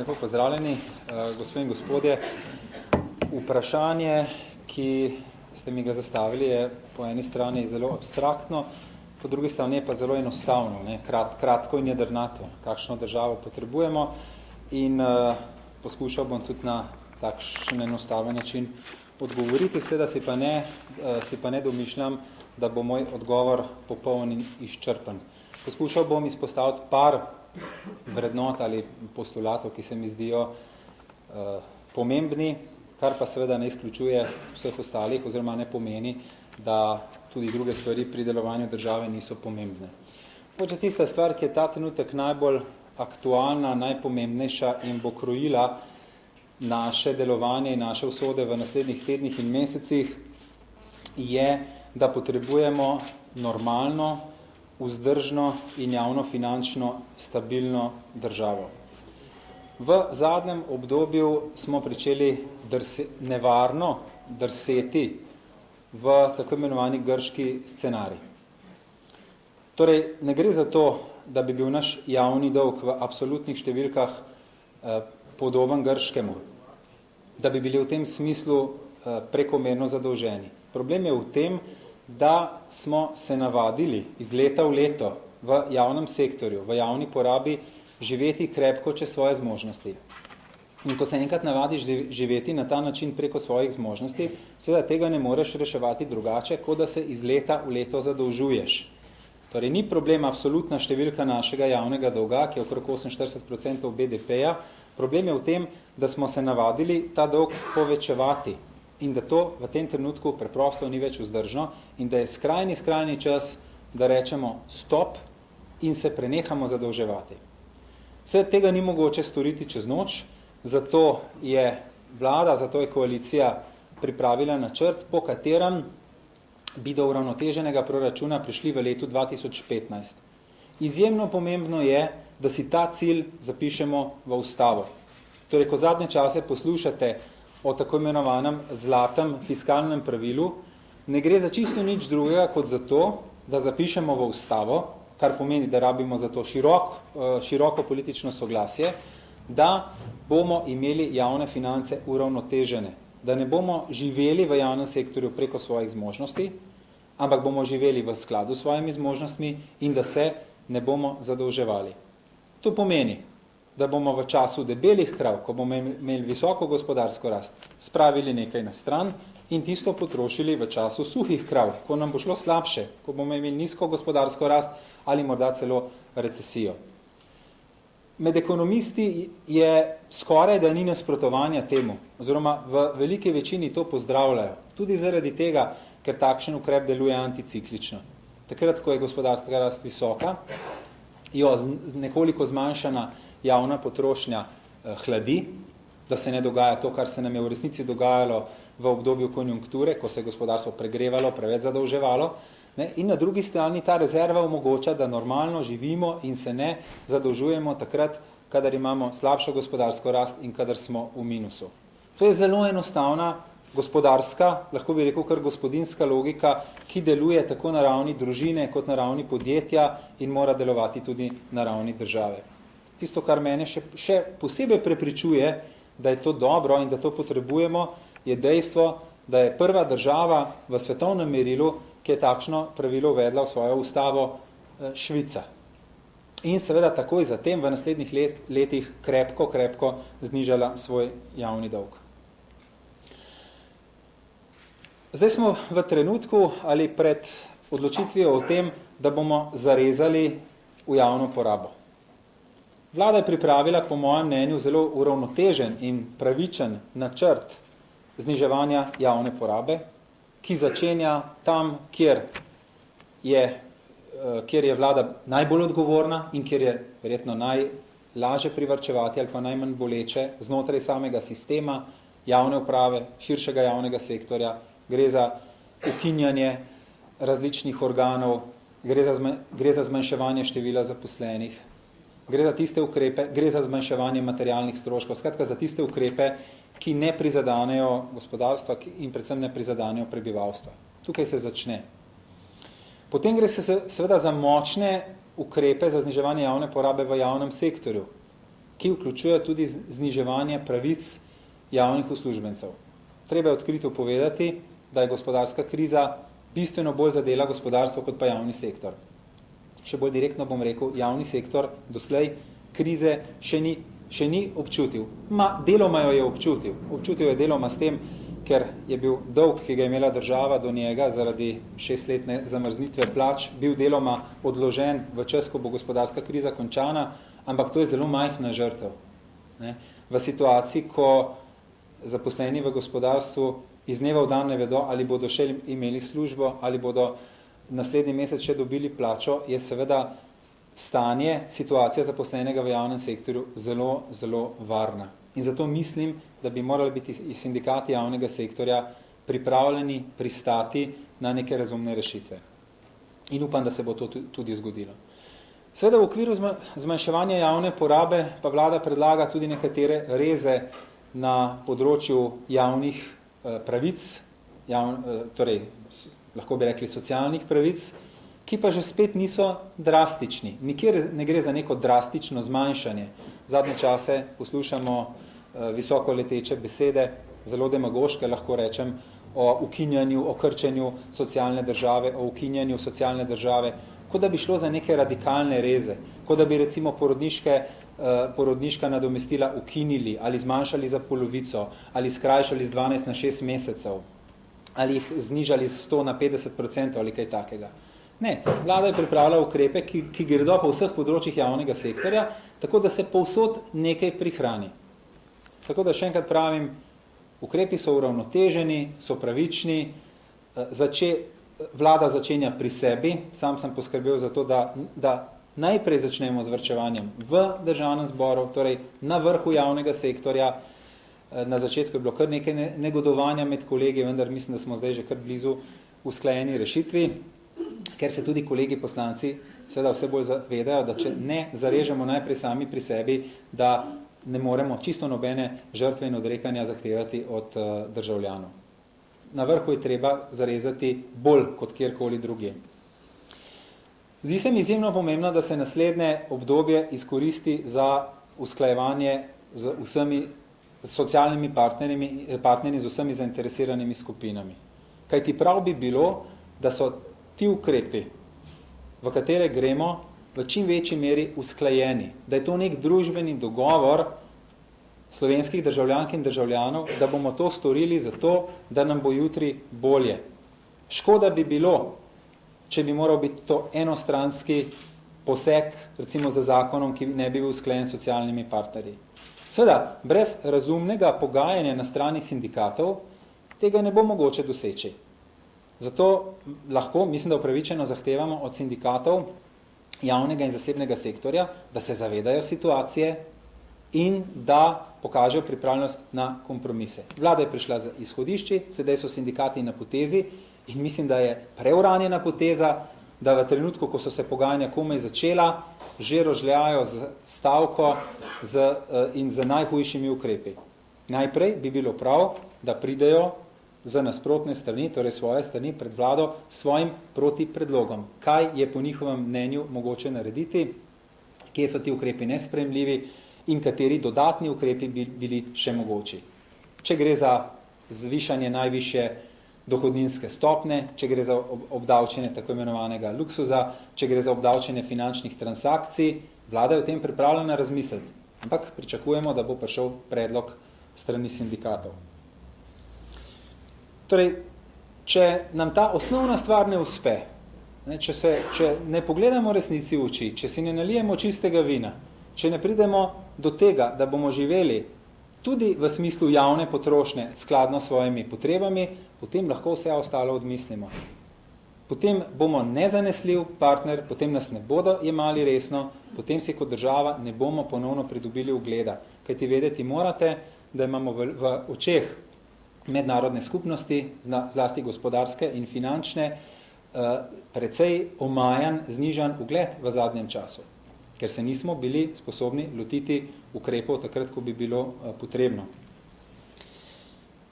lepo pozdravljeni, gospe in gospodje. Vprašanje, ki ste mi ga zastavili, je po eni strani zelo abstraktno, po drugi strani je pa zelo enostavno, kratko in jedrnato, kakšno državo potrebujemo in poskušal bom tudi na takšen enostaven način odgovoriti, seveda si pa ne domišljam, da bo moj odgovor popoln in izčrpen. Poskušal bom izpostaviti par vrednot ali postulatov, ki se mi zdijo pomembni, kar pa seveda ne izključuje vseh ostalih oziroma ne pomeni, da tudi druge stvari pri delovanju države niso pomembne. Mogoče tista stvar, ki je ta trenutek najbolj aktualna, najpomembnejša in bo krojila naše delovanje in naše usode v naslednjih tednih in mesecih, je, da potrebujemo normalno, vzdržno in javnofinančno stabilno državo. V zadnjem obdobju smo pričeli nevarno drseti v tako imenovani grški scenarij. Torej, ne gre za to, da bi bil naš javni dolg v absolutnih številkah podoben grškemu, da bi bili v tem smislu prekomerno zadolženi. Problem je v tem, da smo se navadili iz leta v leto v javnem sektorju, v javni porabi, živeti krepko čez svoje zmožnosti. In ko se enkrat navadiš živeti na ta način preko svojih zmožnosti, seveda tega ne moreš reševati drugače, kot da se iz leta v leto zadolžuješ. Torej, ni problem absolutna številka našega javnega dolga, ki je okrog 48% BDP-ja, problem je v tem, da smo se navadili ta dolg povečevati in da to v tem trenutku preprosto ni več vzdržno in da je skrajni čas, da rečemo stop in se prenehamo zadolževati. Vse tega ni mogoče storiti čez noč, zato je vlada, zato je koalicija pripravila načrt, po katerem bi do uravnoteženega proračuna prišli v letu 2015. Izjemno pomembno je, da si ta cilj zapišemo v ustavo. Torej, ko zadnje čase poslušate o tako imenovanem zlatem fiskalnem pravilu, ne gre za čisto nič drugega, kot za to, da zapišemo v ustavo, kar pomeni, da rabimo za to široko politično soglasje, da bomo imeli javne finance uravnotežene, da ne bomo živeli v javnem sektorju preko svojih zmožnosti, ampak bomo živeli v skladu s svojimi zmožnostmi in da se ne bomo zadolževali. To pomeni, da bomo v času debelih krav, ko bomo imeli visoko gospodarsko rast, spravili nekaj na stran in tisto potrošili v času suhih krav, ko nam bo šlo slabše, ko bomo imeli nizko gospodarsko rast ali morda celo recesijo. Med ekonomisti je skoraj da ni nasprotovanja temu, oziroma v veliki večini to pozdravljajo, tudi zaradi tega, ker takšen ukrep deluje anticiklično. Takrat, ko je gospodarska rast visoka, jo nekoliko zmanjšana javna potrošnja hladi, da se ne dogaja to, kar se nam je v resnici dogajalo v obdobju konjunkture, ko se je gospodarstvo pregrevalo, preveč zadolževalo, in na drugi strani ta rezerva omogoča, da normalno živimo in se ne zadolžujemo takrat, kadar imamo slabšo gospodarsko rast in kadar smo v minusu. To je zelo enostavna gospodarska, lahko bi rekel kar gospodinska logika, ki deluje tako na ravni družine kot na ravni podjetja in mora delovati tudi na ravni države. Tisto, kar mene še posebej prepričuje, da je to dobro in da to potrebujemo, je dejstvo, da je prva država v svetovnem merilu, ki je takšno pravilo uvedla v svojo ustavo, Švica. In seveda takoj zatem v naslednjih letih krepko znižala svoj javni dolg. Zdaj smo v trenutku ali pred odločitvijo o tem, da bomo zarezali v javno porabo. Vlada je pripravila, po mojem mnenju, zelo uravnotežen in pravičen načrt zniževanja javne porabe, ki začenja tam, kjer je vlada najbolj odgovorna in kjer je verjetno najlažje privarčevati ali pa najmanj boleče znotraj samega sistema javne uprave, širšega javnega sektorja. Gre za ukinjanje različnih organov, gre za zmanjševanje števila zaposlenih, gre za tiste ukrepe, gre za zmanjševanje materialnih stroškov, skratka za tiste ukrepe, ki ne prizadanejo gospodarstva in predvsem ne prizadanejo prebivalstva. Tukaj se začne. Potem gre se seveda za močne ukrepe za zniževanje javne porabe v javnem sektorju. ki vključuje tudi zniževanje pravic javnih uslužbencev. Treba je odkrito povedati, da je gospodarska kriza bistveno bolj zadela gospodarstvo kot pa javni sektor. Še bolj direktno bom rekel, javni sektor doslej krize še ni občutil. Deloma jo je občutil. Občutil je deloma s tem, ker je bil dolg, ki ga je imela država do njega zaradi 6-letne zamrznitve plač, bil deloma odložen v čas, ko bo gospodarska kriza končana, ampak to je zelo majhna žrtev. V situaciji, ko zaposleni v gospodarstvu iz dneva v dan ne vedo, ali bodo še imeli službo, ali bodo naslednji mesec še dobili plačo, je seveda stanje, situacija zaposlenega v javnem sektorju zelo, zelo varna. In zato mislim, da bi morali biti sindikati javnega sektorja pripravljeni pristati na neke razumne rešitve. In upam, da se bo to tudi zgodilo. Seveda v okviru zmanjševanja javne porabe pa vlada predlaga tudi nekatere reze na področju javnih pravic, torej lahko bi rekli socialnih pravic, ki pa že spet niso drastični. Nikjer ne gre za neko drastično zmanjšanje. Zadnje čase poslušamo visoko leteče besede, zelo demagoške, lahko rečem, o ukinjanju, o krčenju socialne države, o ukinjanju socialne države, kot da bi šlo za neke radikalne reze, kot da bi recimo porodniška nadomestila ukinili ali zmanjšali za polovico, ali skrajšali z 12 na 6 mesecev, ali jih znižali z 100 na 50% ali kaj takega. Ne, vlada je pripravila ukrepe, ki gredo po vseh področjih javnega sektorja, tako da se povsod nekaj prihrani. Tako da še enkrat pravim, ukrepi so uravnoteženi, so pravični, vlada začenja pri sebi, sam sem poskrbel za to, da najprej začnemo z varčevanjem v državnem zboru, torej na vrhu javnega sektorja. Na začetku je bilo kar nekaj negodovanja med kolegi, vendar mislim, da smo zdaj že kar blizu usklajeni rešitvi, ker se tudi kolegi poslanci seveda vse bolj zavedajo, da če ne zarežemo najprej sami pri sebi, da ne moremo čisto nobene žrtve in odrekanja zahtevati od državljanov. Na vrhu je treba zarezati bolj kot kjerkoli drugje. Zdi se mi izjemno pomembno, da se naslednje obdobje izkoristi za usklajevanje z vsemi socialnimi partnerji, z vsemi zainteresiranimi skupinami. Kajti prav bi bilo, da so ti ukrepi, v katere gremo, v čim večji meri usklajeni, da je to nek družbeni dogovor slovenskih državljank in državljanov, da bomo to storili zato, da nam bo jutri bolje. Škoda bi bilo, če bi moral biti to enostranski poseg, recimo za zakonom, ki ne bi bil usklajen s socialnimi partnerji. Seveda, brez razumnega pogajanja na strani sindikatov, tega ne bo mogoče doseči. Zato lahko, mislim, da upravičeno zahtevamo od sindikatov javnega in zasebnega sektorja, da se zavedajo situacije in da pokažejo pripravljenost na kompromise. Vlada je prišla z izhodišči, sedaj so sindikati na potezi in mislim, da je preuranjena poteza, da v trenutku, ko so se pogajanja komaj začela, že rožljajo z stavko in z najhujšimi ukrepi. Najprej bi bilo prav, da pridejo za nasprotne strani, torej svoje strani pred vlado, svojim protipredlogom. Kaj je po njihovem mnenju mogoče narediti, kje so ti ukrepi nesprejemljivi in kateri dodatni ukrepi bi bili še mogoči. Če gre za zvišanje najvišje dohodninske stopne, če gre za obdavčenje tako imenovanega luksuza, če gre za obdavčenje finančnih transakcij, vlada je o tem pripravljena razmisliti. Ampak pričakujemo, da bo prišel predlog strani sindikatov. Torej, če nam ta osnovna stvar ne uspe, če ne pogledamo resnici v oči, če si ne nalijemo čistega vina, če ne pridemo do tega, da bomo živeli tudi v smislu javne potrošnje skladno s svojimi potrebami, potem lahko vse ostalo odmislimo. Potem bomo nezanesljiv partner, potem nas ne bodo jemali resno, potem si kot država ne bomo ponovno pridobili ugleda. Kajti vedeti morate, da imamo v očeh mednarodne skupnosti, zlasti gospodarske in finančne, precej omajan, znižan ugled v zadnjem času, ker se nismo bili sposobni lotiti ukrepov takrat, ko bi bilo potrebno.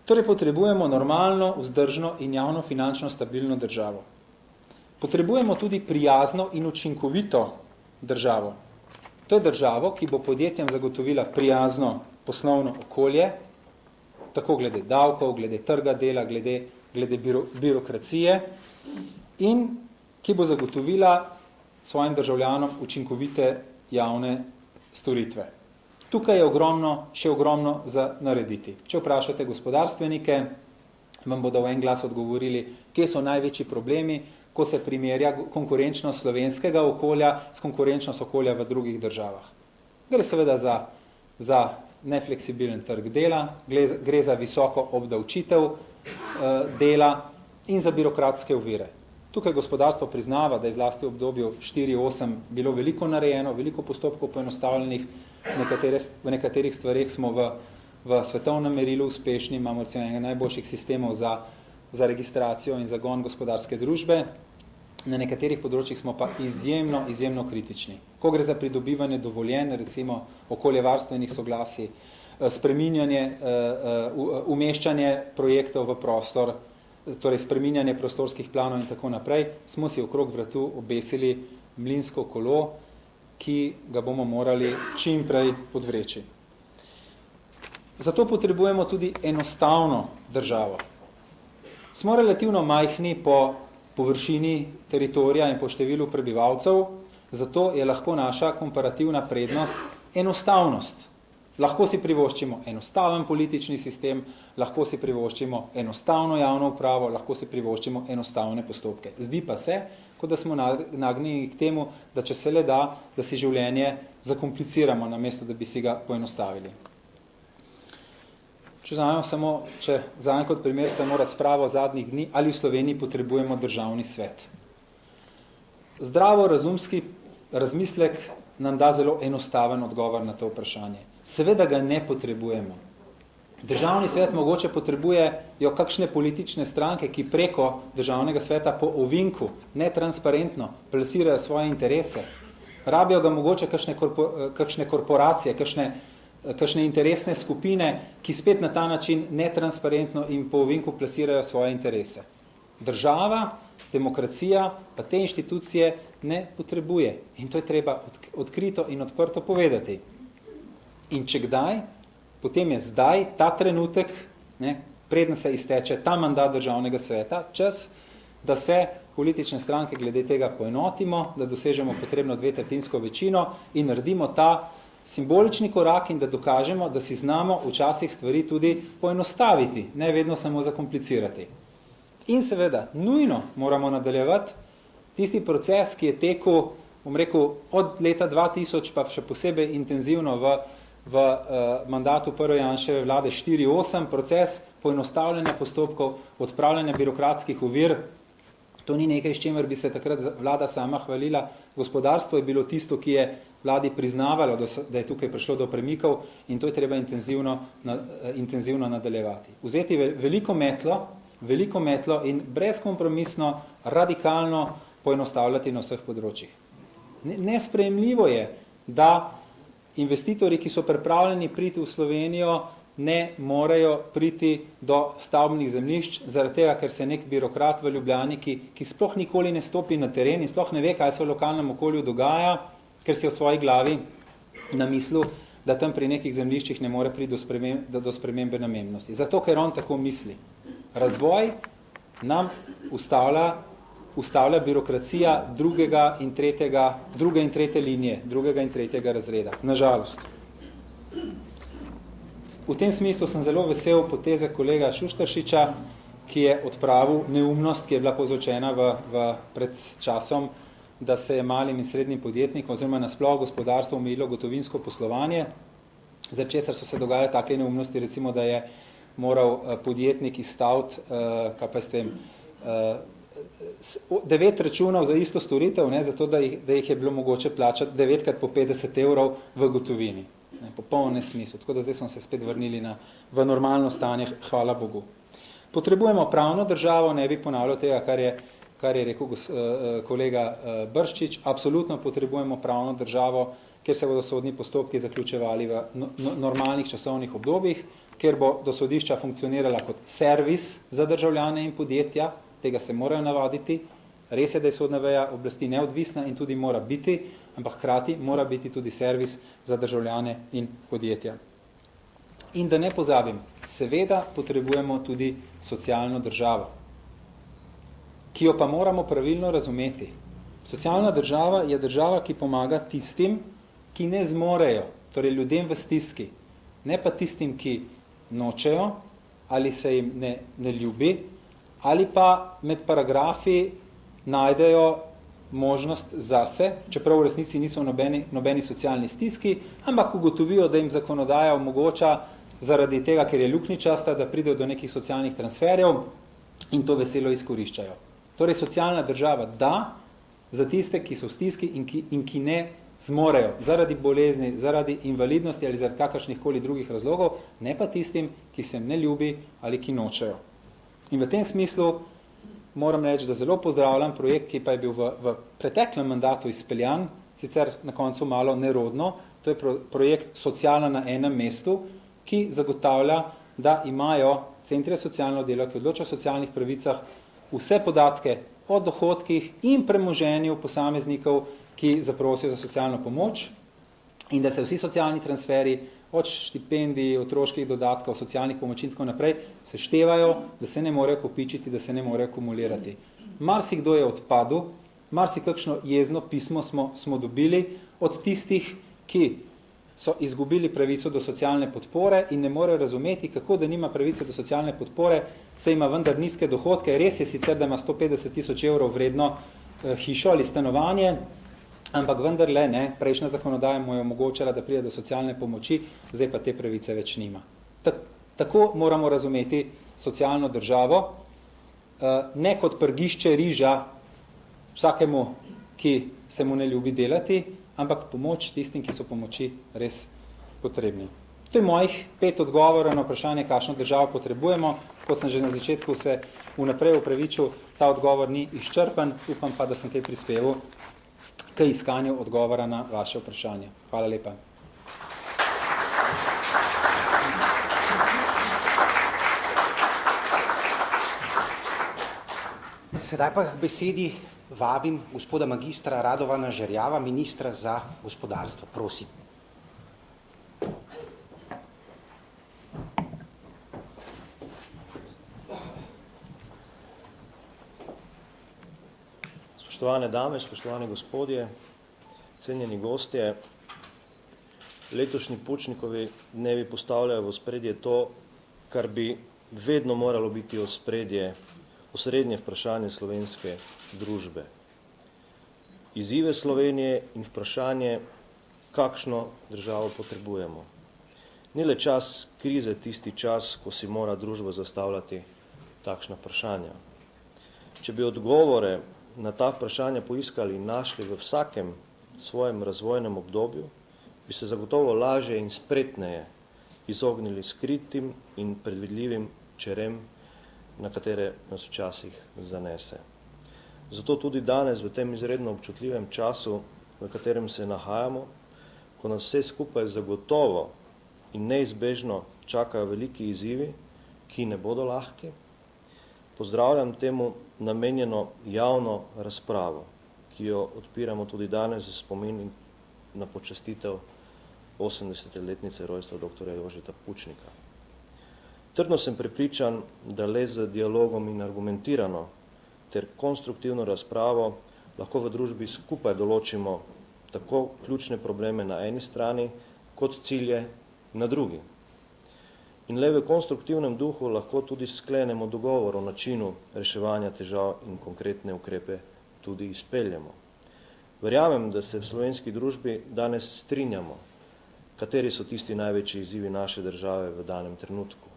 Torej potrebujemo normalno, vzdržno in javno finančno stabilno državo. Potrebujemo tudi prijazno in učinkovito državo. To je državo, ki bo podjetjem zagotovila prijazno poslovno okolje, tako glede davkov, glede trga dela, glede birokracije in ki bo zagotovila svojim državljanom učinkovite javne storitve. Tukaj je še ogromno za narediti. Če vprašate gospodarstvenike, vam bodo v en glas odgovorili, kje so največji problemi, ko se primerja konkurenčnost slovenskega okolja s konkurenčnost okolja v drugih državah. Gre seveda za nefleksibilen trg dela, gre za visoko obdavčitev dela in za birokratske ovire. Tukaj gospodarstvo priznava, da je zlasti v obdobju 4-8 bilo veliko narejeno, veliko postopkov poenostavljenih, v nekaterih stvareh smo v svetovnem merilu uspešni, imamo recimo enega najboljših sistemov za registracijo in zagon gospodarske družbe, na nekaterih področjih smo pa izjemno kritični. Ko gre za pridobivanje dovoljenj, recimo okoljevarstvenih soglasij, spreminjanje, umeščanje projektov v prostor, torej spreminjanje prostorskih planov in tako naprej, smo si okrog vratu obesili mlinsko kolo, ki ga bomo morali čim prej podvreči. Zato potrebujemo tudi enostavno državo. Smo relativno majhni po površini teritorija in po številu prebivalcev, zato je lahko naša komparativna prednost enostavnost. Lahko si privoščimo enostaven politični sistem, lahko si privoščimo enostavno javno upravo, lahko si privoščimo enostavne postopke. Zdi pa se, kot da smo nagnjeni k temu, da če se le da, da si življenje zakompliciramo, namesto da bi si ga poenostavili. Če vzamem kot primer samo razpravo zadnjih dni, ali v Sloveniji potrebujemo državni svet. Zdravo razumski razmislek nam da zelo enostaven odgovor na to vprašanje. Seveda ga ne potrebujemo. Državni svet mogoče potrebujejo kakšne politične stranke, ki preko državnega sveta po ovinku, netransparentno, plasirajo svoje interese. Rabijo ga mogoče kakšne korporacije, kakšne interesne skupine, ki spet na ta način netransparentno in po ovinku plasirajo svoje interese. Država, demokracija pa te inštitucije ne potrebuje. In to je treba odkrito in odprto povedati. In če kdaj, potem je zdaj ta trenutek, preden se izteče ta mandat državnega sveta, čas, da se politične stranke glede tega poenotimo, da dosežemo potrebno 2/3 večino in naredimo ta simbolični korak in da dokažemo, da si znamo včasih stvari tudi poenostaviti, ne vedno samo zakomplicirati. In seveda, nujno moramo nadaljevati tisti proces, ki je tekel, od leta 2000, pa še posebej intenzivno v mandatu prve Janševe vlade 4-8, proces poenostavljanja postopkov, odpravljanja birokratskih ovir. To ni nekaj, s čimer bi se takrat vlada sama hvalila. Gospodarstvo je bilo tisto, ki je vladi priznavalo, da je tukaj prišlo do premikov in to je treba intenzivno nadaljevati. Vzeti veliko metlo in brezkompromisno, radikalno poenostavljati na vseh področjih. Nesprejemljivo je, da investitorji, ki so pripravljeni priti v Slovenijo, ne morejo priti do stavbnih zemljišč, zaradi tega, ker se nek birokrat v Ljubljani, ki sploh nikoli ne stopi na teren in sploh ne ve, kaj se v lokalnem okolju dogaja, ker si v svoji glavi namislil, da tam pri nekih zemljiščih ne more priti do spremembe namembnosti. Zato, ker on tako misli. Razvoj nam ustavlja birokracija druge in tretje linije, drugega in tretjega razreda. Nažalost. V tem smislu sem zelo vesel poteze kolega Šuštaršiča, ki je odpravil neumnost, ki je bila povzročena pred časom, da se je malim in srednjim podjetnikom oziroma nasploh gospodarstvo omejilo gotovinsko poslovanje, za česar so se dogajale take neumnosti, recimo, da je moral podjetnik izstaviti, 9 računov za isto storitev, zato da jih je bilo mogoče plačati 9x po 50 evrov v gotovini. Popoln nesmisel. Tako da zdaj smo se spet vrnili v normalno stanje, hvala Bogu. Potrebujemo pravno državo, ne bi ponavljal tega, kar je rekel kolega Brščič, absolutno potrebujemo pravno državo, kjer se bodo sodni postopki zaključevali v normalnih časovnih obdobjih, kjer bo do sodišča funkcionirala kot servis za državljane in podjetja, tega se morajo navaditi, Res je, da je sodna veja oblasti neodvisna in tudi mora biti, ampak hkrati mora biti tudi servis za državljane in podjetja. In da ne pozabim, seveda potrebujemo tudi socialno državo, ki jo pa moramo pravilno razumeti. Socialna država je država, ki pomaga tistim, ki ne zmorejo, torej ljudem v stiski, ne pa tistim, ki nočejo ali se jim ne ljubi, ali pa med paragrafi najdejo možnost zase, čeprav v resnici niso v nobeni socialni stiski, ampak ugotovijo, da jim zakonodaja omogoča zaradi tega, ker je luknjičasta, da pridejo do nekih socialnih transferjev in to veselo izkoriščajo. Torej, socialna država da za tiste, ki so v stiski in ki ne zmorejo zaradi bolezni, zaradi invalidnosti ali zaradi kakršnihkoli drugih razlogov, ne pa tistim, ki se jim ne ljubi ali ki nočejo. In v tem smislu moram reči, da zelo pozdravljam projekt, ki pa je bil v preteklem mandatu izpeljan, sicer na koncu malo nerodno, to je projekt Socialna na enem mestu, ki zagotavlja, da imajo centri socialno delo, ki odločajo o socialnih pravicah, vse podatke o dohodkih in premoženju posameznikov, ki zaprosijo za socialno pomoč in da se vsi socialni transferi od štipendij, otroških dodatkov, socialnih pomoči in tako naprej seštevajo, da se ne morejo kopičiti, da se ne morejo kumulirati. Marsikdo je odpadel, marsikakšno jezno pismo smo dobili od tistih, ki so izgubili pravico do socialne podpore in ne morejo razumeti, kako da nima pravice do socialne podpore, saj ima vendar nizke dohodke. Res je sicer, da ima 150 000 evrov vredno hišo ali stanovanje, ampak vendarle ne, prejšnja zakonodaja mu je omogočala, da pride do socialne pomoči, zdaj pa te pravice več nima. Tako moramo razumeti socialno državo, ne kot prgišče riža vsakemu, ki se mu ne ljubi delati, ampak pomoč tistim, ki so pomoči res potrebni. To je mojih 5 odgovorov na vprašanje, kakšno državo potrebujemo. Kot sem že na začetku se vnaprej opravičil, ta odgovor ni izčrpen, upam pa, da sem kaj prispeval k iskanju odgovora na vaše vprašanje. Hvala lepa. Sedaj pa k besedi vabim gospoda magistra Radovana Žerjava, ministra za gospodarstvo. Prosim. Spoštovane dame, spoštovani gospodje, cenjeni gostje, letošnji Pučnikovi dnevi postavljajo v ospredje to, kar bi vedno moralo biti osrednje vprašanje slovenske družbe. Izzive Slovenije in vprašanje, kakšno državo potrebujemo. Ni le čas krize tisti čas, ko si mora družba zastavljati takšna vprašanja. Če bi odgovore na ta vprašanja poiskali in našli v vsakem svojem razvojnem obdobju, bi se zagotovo lažje in spretneje izognili skritim in predvidljivim čerem, na katere nas včasih zanese. Zato tudi danes v tem izredno občutljivem času, v katerem se nahajamo, ko nas vse skupaj zagotovo in neizbežno čakajo veliki izzivi, ki ne bodo lahki, pozdravljam temu namenjeno javno razpravo, ki jo odpiramo tudi danes v spomin na počastitev 80-letnice rojstva dr. Jožeta Pučnika. Trdno sem prepričan, da le z dialogom in argumentirano ter konstruktivno razpravo lahko v družbi skupaj določimo tako ključne probleme na eni strani, kot cilje na drugi. In le v konstruktivnem duhu lahko tudi sklenemo dogovor o načinu reševanja težav in konkretne ukrepe tudi izpeljemo. Verjamem, da se v slovenski družbi danes strinjamo, kateri so tisti največji izzivi naše države v danem trenutku.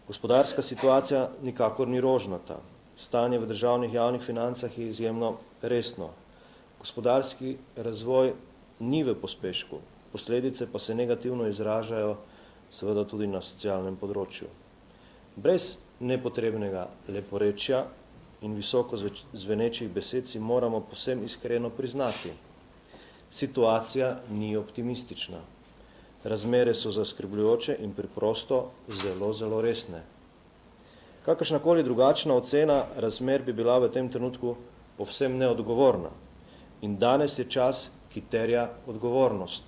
Gospodarska situacija nikakor ni rožnata. Stanje v državnih javnih financah je izjemno resno. Gospodarski razvoj ni v pospešku, posledice pa se negativno izražajo seveda tudi na socialnem področju. Brez nepotrebnega leporečja in visoko zvenečih besed si moramo povsem iskreno priznati. Situacija ni optimistična. Razmere so zaskrbljujoče in preprosto zelo, zelo resne. Kakršnakoli drugačna ocena razmer bi bila v tem trenutku povsem neodgovorna. In danes je čas, ki terja odgovornost.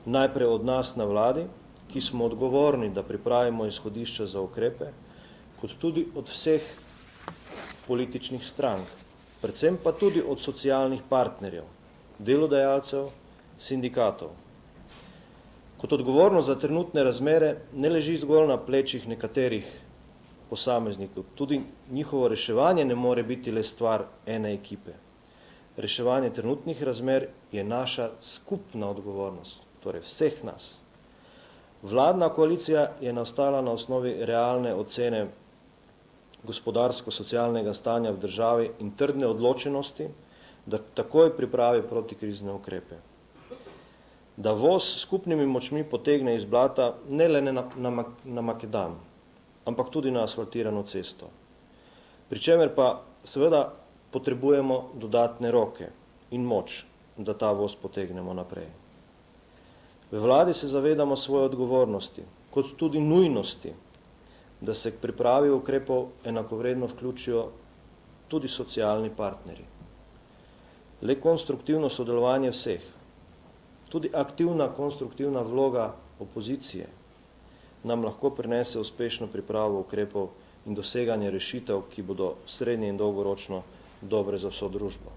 Najprej od nas na vladi, ki smo odgovorni, da pripravimo izhodišča za ukrepe, kot tudi od vseh političnih strank, predvsem pa tudi od socialnih partnerjev, delodajalcev, sindikatov. Kot odgovornost za trenutne razmere ne leži zgolj na plečih nekaterih posameznikov. Tudi njihovo reševanje ne more biti le stvar ene ekipe. Reševanje trenutnih razmer je naša skupna odgovornost, torej vseh nas. Vladna koalicija je nastala na osnovi realne ocene gospodarsko-socialnega stanja v državi in trdne odločenosti, da takoj pripravi protikrizne ukrepe. Da voz s skupnimi močmi potegne iz blata ne le na makadam, ampak tudi na asfaltirano cesto. Pričemer pa seveda potrebujemo dodatne roke in moč, da ta voz potegnemo naprej. V vladi se zavedamo svoje odgovornosti, kot tudi nujnosti, da se k pripravi ukrepov enakovredno vključijo tudi socialni partnerji. Le konstruktivno sodelovanje vseh, tudi aktivna konstruktivna vloga opozicije nam lahko prinese uspešno pripravo ukrepov in doseganje rešitev, ki bodo srednje in dolgoročno dobre za vso družbo.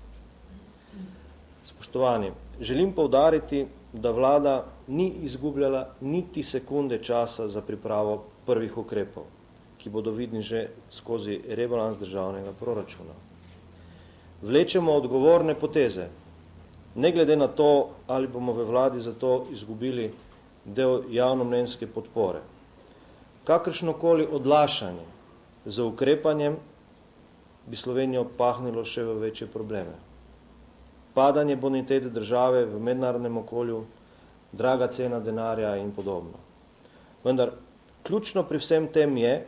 Spoštovani, želim poudariti, da vlada ni izgubljala niti sekunde časa za pripravo prvih ukrepov, ki bodo vidni že skozi rebalans državnega proračuna. Vlečemo odgovorne poteze, ne glede na to, ali bomo v vladi za to izgubili del javnomnenjske podpore. Kakršnokoli odlašanje z ukrepanjem bi Slovenijo pahnilo še v večje probleme. Padanje bonitete države v mednarodnem okolju, draga cena denarja in podobno. Vendar ključno pri vsem tem je,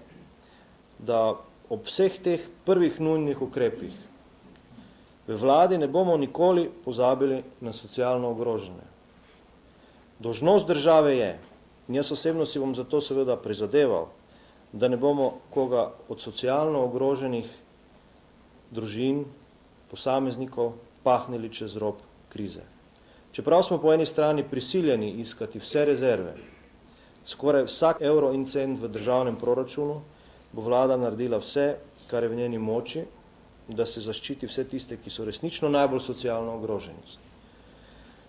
da ob vseh teh prvih nujnih ukrepih v vladi ne bomo nikoli pozabili na socialno ogrožene. Dolžnost države je, in jaz osebno si bom zato seveda prizadeval, da ne bomo koga od socialno ogroženih družin, posameznikov pahnili čez rob krize. Čeprav smo po eni strani prisiljeni iskati vse rezerve, skoraj vsak evro in cent v državnem proračunu, bo vlada naredila vse, kar je v njeni moči, da se zaščiti vse tiste, ki so resnično najbolj socialno ogroženi.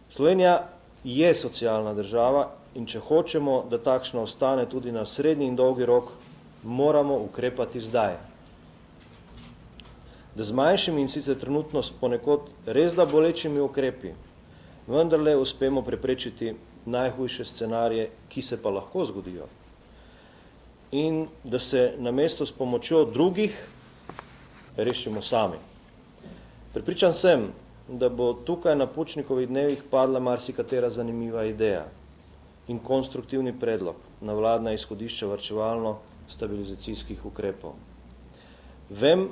Slovenija je socialna država in če hočemo, da takšna ostane tudi na srednji in dolgi rok, moramo ukrepati zdaj. Da z manjšimi in sicer trenutno ponekod res da bolečimi ukrepi, vendarle uspemo preprečiti najhujše scenarije, ki se pa lahko zgodijo. In da se namesto s pomočjo drugih rešimo sami. Prepričan sem, da bo tukaj na Pučnikovih dnevih padla marsikatera zanimiva ideja in konstruktivni predlog na vladna izhodišča varčevalno-stabilizacijskih ukrepov. Vem,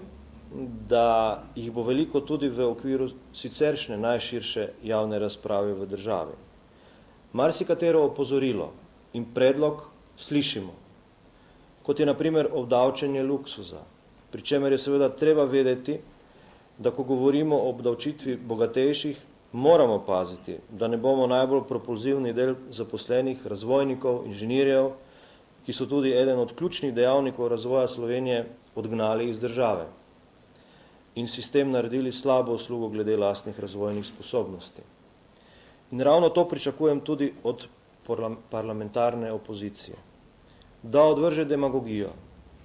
da jih bo veliko tudi v okviru siceršnje najširše javne razprave v državi. Marsikatero opozorilo in predlog slišimo, kot je na primer obdavčenje luksuza, pri čemer je seveda treba vedeti, da ko govorimo o obdavčitvi bogatejših, moramo paziti, da ne bomo najbolj propulzivni del zaposlenih razvojnikov, inženirjev, ki so tudi eden od ključnih dejavnikov razvoja Slovenije, odgnali iz države in sistem naredili slabo uslugo glede lastnih razvojnih sposobnosti. In ravno to pričakujem tudi od parlamentarne opozicije. Da odvrže demagogijo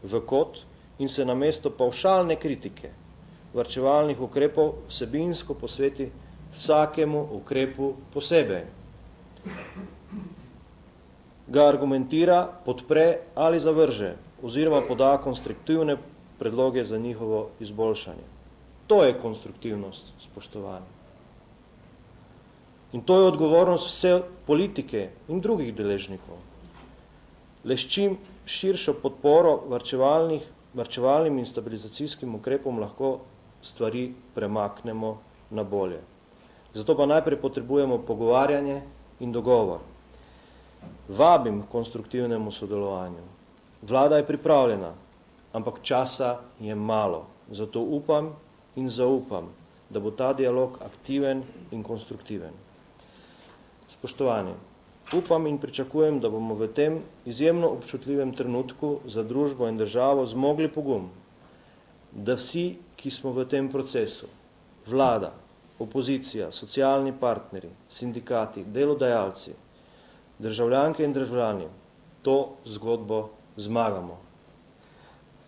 v kot in se namesto pavšalne kritike varčevalnih ukrepov vsebinsko posveti vsakemu ukrepu posebej. Ga argumentira, podpre ali zavrže oziroma poda konstruktivne predloge za njihovo izboljšanje. To je konstruktivnost, spoštovani. In to je odgovornost vse politike in drugih deležnikov. Le s čim širšo podporo varčevalnim in stabilizacijskim ukrepom lahko stvari premaknemo na bolje. Zato pa najprej potrebujemo pogovarjanje in dogovor. Vabim k konstruktivnemu sodelovanju. Vlada je pripravljena, ampak časa je malo. Zato upam in zaupam, da bo ta dialog aktiven in konstruktiven. Spoštovani, upam in pričakujem, da bomo v tem izjemno občutljivem trenutku za družbo in državo zmogli pogum, da vsi, ki smo v tem procesu, vlada, opozicija, socialni partneri, sindikati, delodajalci, državljanke in državljani, to zgodbo zmagamo.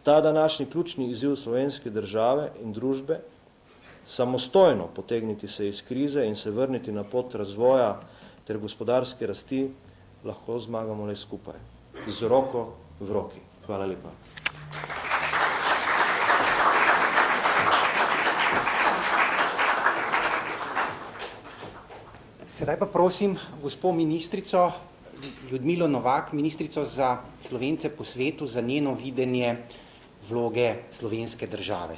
Ta današnji ključni izziv slovenske države in družbe, samostojno potegniti se iz krize in se vrniti na pot razvoja ter gospodarske rasti, lahko zmagamo le skupaj, z roko v roki. Hvala lepa. Sedaj pa prosim gospo ministrico Ljudmilo Novak, ministrico za Slovence po svetu, za njeno videnje vloge slovenske države.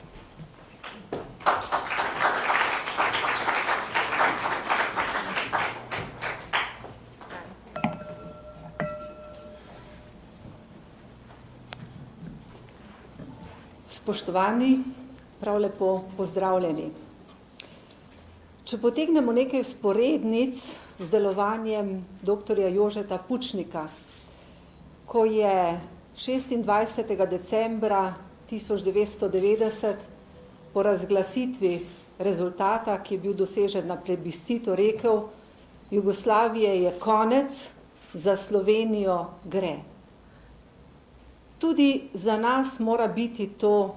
Spoštovani, prav lepo pozdravljeni. Če potegnemo nekaj vzporednic z delovanjem dr. Jožeta Pučnika, ko je 26. decembra 1990 po razglasitvi rezultata, ki je bil dosežen na plebiscitu, rekel: Jugoslavije je konec, za Slovenijo gre. Tudi za nas mora biti to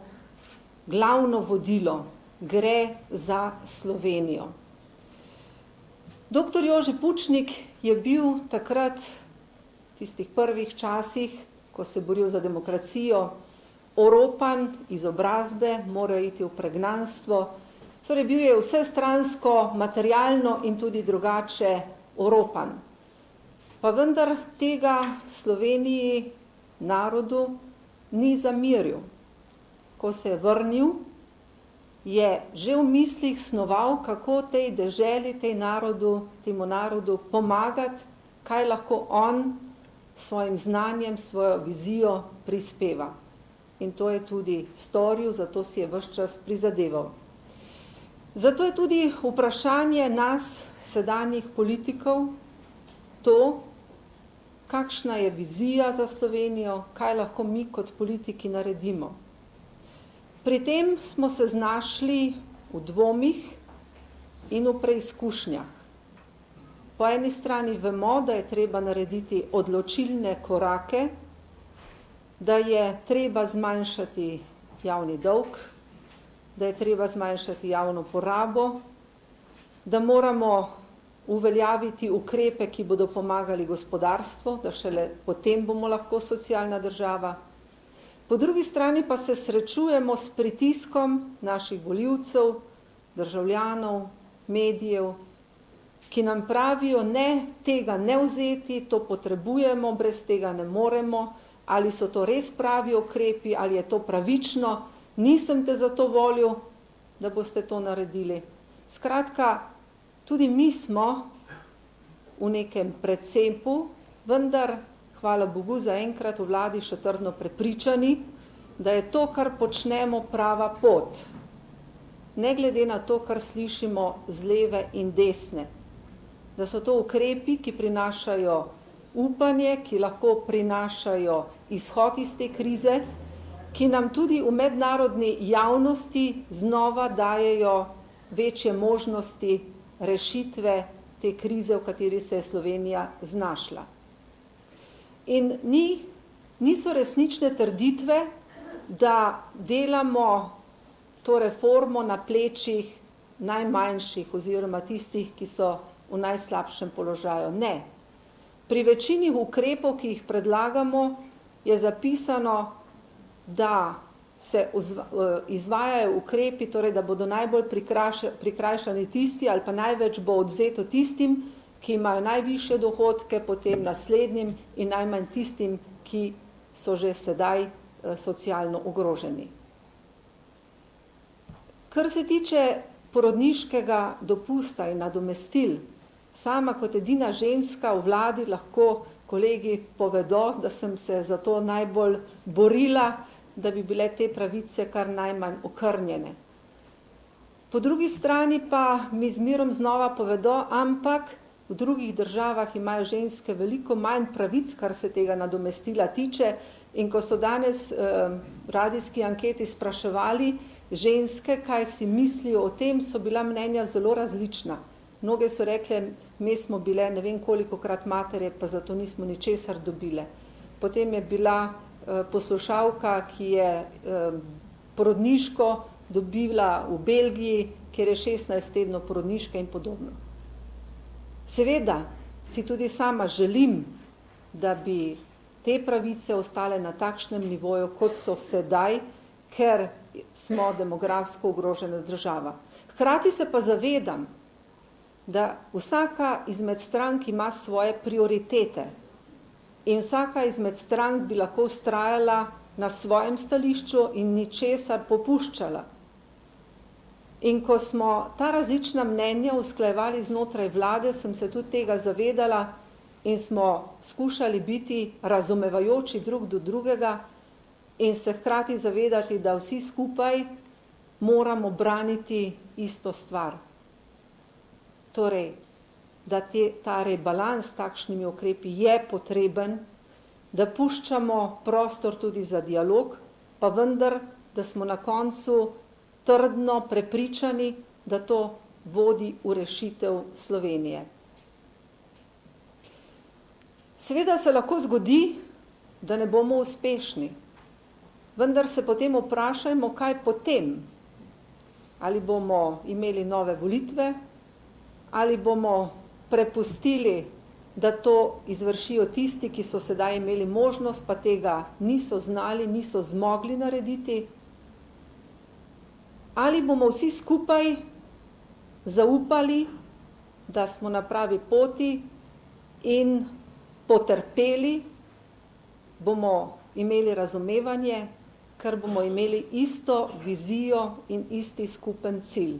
glavno vodilo, gre za Slovenijo. Dr. Jože Pučnik je bil takrat, v tistih prvih časih, ko se je boril za demokracijo, oropan izobrazbe, moral iti v pregnanstvo, torej bil je vsestransko, materialno in tudi drugače oropan. Pa vendar tega Sloveniji, narodu, ni zamiril. Ko se je vrnil, je že v mislih snoval, kako tej deželi, temu narodu pomagati, kaj lahko on svojim znanjem, svojo vizijo prispeva. In to je tudi storil, zato si je ves čas prizadeval. Zato je tudi vprašanje nas, sedanjih politikov, to, kakšna je vizija za Slovenijo, kaj lahko mi kot politiki naredimo. Pri tem smo se znašli v dvomih in v preizkušnjah. Po eni strani vemo, da je treba narediti odločilne korake, da je treba zmanjšati javni dolg, da je treba zmanjšati javno porabo, da moramo uveljaviti ukrepe, ki bodo pomagali gospodarstvu, da šele potem bomo lahko socialna država. Po drugi strani pa se srečujemo s pritiskom naših volivcev, državljanov, medijev, ki nam pravijo, ne, tega ne vzeti, to potrebujemo, brez tega ne moremo, ali so to res pravi ukrepi, ali je to pravično, nisem te za to volil, da boste to naredili. Skratka, tudi mi smo v nekem precepu, vendar, hvala Bogu, zaenkrat v vladi še trdno prepričani, da je to, kar počnemo, prava pot. Ne glede na to, kar slišimo z leve in desne. Da so to ukrepi, ki prinašajo upanje, ki lahko prinašajo izhod iz te krize, ki nam tudi v mednarodni javnosti znova dajejo večje možnosti rešitve te krize, v kateri se je Slovenija znašla. In niso resnične trditve, da delamo to reformo na plečih najmanjših oziroma tistih, ki so v najslabšem položaju. Ne. Pri večini ukrepov, ki jih predlagamo, je zapisano, da se izvajajo ukrepi, torej da bodo najbolj prikrajšani tisti ali pa največ bo odvzeto tistim, ki imajo najvišje dohodke, potem naslednjim in najmanj tistim, ki so že sedaj socialno ogroženi. Kar se tiče porodniškega dopusta in nadomestil, sama kot edina ženska v vladi lahko kolegi povedo, da sem se za to najbolj borila, da bi bile te pravice kar najmanj okrnjene. Po drugi strani pa mi zmerom znova povedo, ampak v drugih državah imajo ženske veliko manj pravic, kar se tega nadomestila tiče, in ko so danes radijski anketi spraševali ženske, kaj si mislijo o tem, so bila mnenja zelo različna. Mnoge so rekle, mi smo bile ne vem kolikokrat matere, pa zato nismo ničesar dobile. Potem je bila poslušalka, ki je porodniško dobila v Belgiji, kjer je 16 tednov porodniške in podobno. Seveda si tudi sama želim, da bi te pravice ostale na takšnem nivoju, kot so sedaj, ker smo demografsko ogrožena država. Hkrati se pa zavedam, da vsaka izmed strank ima svoje prioritete in vsaka izmed strank bi lahko vztrajala na svojem stališču in ničesar popuščala. In ko smo ta različna mnenja usklajevali znotraj vlade, sem se tudi tega zavedala in smo skušali biti razumevajoči drug do drugega in se hkrati zavedati, da vsi skupaj moramo braniti isto stvar. Torej, da ta rebalans s takšnimi ukrepi je potreben, da puščamo prostor tudi za dialog, pa vendar, da smo na koncu trdno prepričani, da to vodi v rešitev Slovenije. Seveda se lahko zgodi, da ne bomo uspešni, vendar se potem vprašajmo, kaj potem. Ali bomo imeli nove volitve, ali bomo prepustili, da to izvršijo tisti, ki so sedaj imeli možnost, pa tega niso znali, niso zmogli narediti. Ali bomo vsi skupaj zaupali, da smo na pravi poti in potrpeli, bomo imeli razumevanje, ker bomo imeli isto vizijo in isti skupen cilj.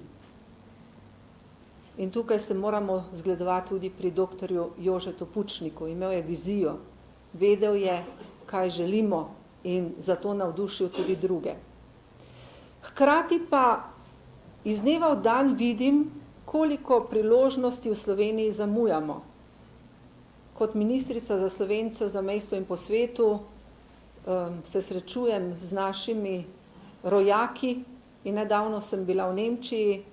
In tukaj se moramo zgledovati tudi pri doktorju Jožetu Pučniku. Imel je vizijo, vedel je, kaj želimo in zato navdušil tudi druge. Hkrati pa iz dneva v dan vidim, koliko priložnosti v Sloveniji zamujamo. Kot ministrica za Slovence v zamejstvu in po svetu se srečujem z našimi rojaki in nedavno sem bila v Nemčiji,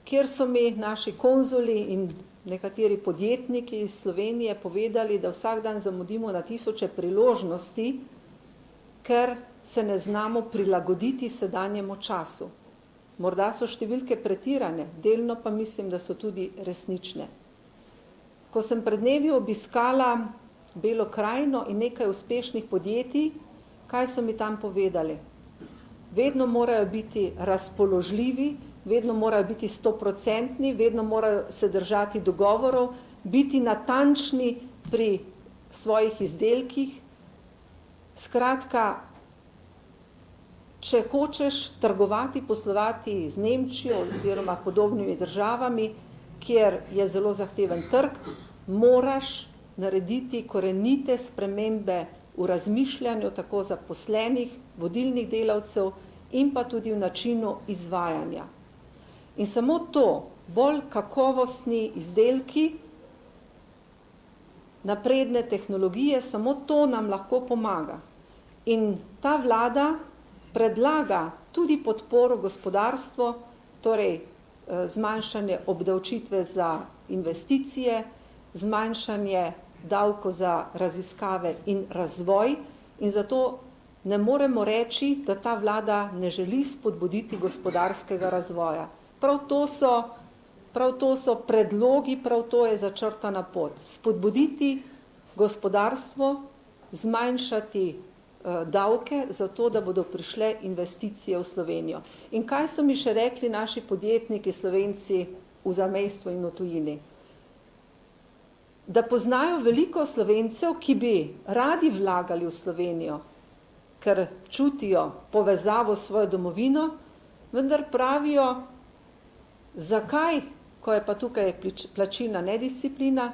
kjer so mi naši konzuli in nekateri podjetniki iz Slovenije povedali, da vsak dan zamudimo na tisoče priložnosti, ker se ne znamo prilagoditi sedanjemu času. Morda so številke pretirane, delno pa mislim, da so tudi resnične. Ko sem pred dnevi obiskala Belo krajino in nekaj uspešnih podjetij, kaj so mi tam povedali? Vedno morajo biti razpoložljivi, vedno morajo biti 100%, vedno morajo se držati dogovorov, biti natančni pri svojih izdelkih. Skratka, če hočeš trgovati, poslovati z Nemčijo oziroma podobnimi državami, kjer je zelo zahteven trg, moraš narediti korenite spremembe v razmišljanju tako zaposlenih, vodilnih delavcev in pa tudi v načinu izvajanja. In samo to, bolj kakovostni izdelki, napredne tehnologije, samo to nam lahko pomaga. In ta vlada predlaga tudi podporo gospodarstvu, torej zmanjšanje obdavčitve za investicije, zmanjšanje davkov za raziskave in razvoj, in zato ne moremo reči, da ta vlada ne želi spodbuditi gospodarskega razvoja. Prav to so predlogi, prav to je začrtana pot. Spodbuditi gospodarstvo, zmanjšati davke, zato da bodo prišle investicije v Slovenijo. In kaj so mi še rekli naši podjetniki, Slovenci v zamejstvu in v tujini? Da poznajo veliko Slovencev, ki bi radi vlagali v Slovenijo, ker čutijo povezavo s svojo domovino, vendar pravijo, zakaj, ko je pa tukaj plačilna nedisciplina,